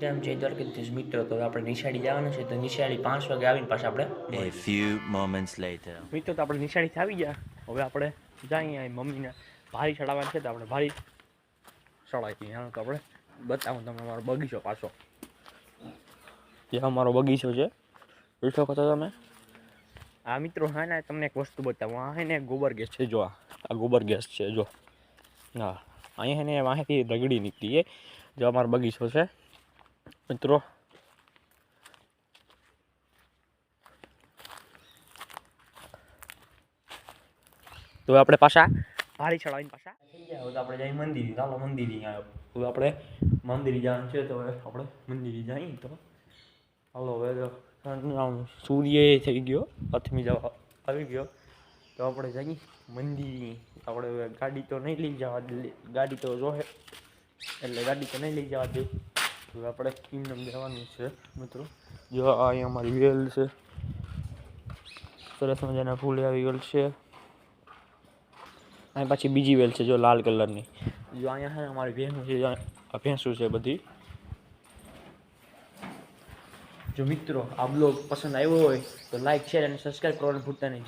રામ જય દ્વારકાધીશ મિત્રો. તો હવે આપણે નિશાળી જવાનું છે, તો નિશાળી 5 વાગે આવીને પાછા આપણે A few moments later. મિત્રો તો આપણે નિશાળીથી આવી ગયા. હવે આપણે જઈએ મમ્મીને ભારી ચડાવવાની છે, તો આપણે ભારી ચડાવી હાલો. તો આપણે બતાવું તમને અમારો બગીચો પાછો. ત્યાં અમારો બગીચો છે, જોઈ શકો છો તમે. આ મિત્રો હા ને તમને એક વસ્તુ બતાવું. આ હે ને ગોબર ગેસ છે, જો આ ગોબર ગેસ છે, જો હા અહીંયા ને વાંહેથી રગડી નીકળી. જો અમારો બગીચો છે મિત્રો. તો આપણે પાછા ભારી ચડાવીને પાછા થઈ ગયા. હવે તો આપણે જઈએ મંદિર. ચાલો મંદિર આવ્યો. હવે આપણે મંદિર જવાનું છે, તો હવે આપણે મંદિર જઈએ. તો હાલો હવે તો સૂર્ય થઈ ગયો, પથમી જવા આવી ગયો. તો આપણે જઈએ મંદિર. આપણે હવે ગાડી તો નહીં લઈ જવા દે, ગાડી તો જોહે એટલે ગાડી તો નહીં લઈ જવા દે. હવે આપણે એમને જવાનું છે મિત્રો. જો અહીંયા અમારી વેલ છે, સરસ મજાના ફૂલ આવી વેલ છે. અહીં પાછી બીજી વેલ છે, જો લાલ કલરની. જો અહીંયા છે અમારી ભેંસું છે, આ ભેંસું છે બધી. જો મિત્રો આ બ્લોગ પસંદ આવ્યો હોય તો લાઈક શેર અને સબસ્ક્રાઈબ કરવાનું ભૂલતા નહીં.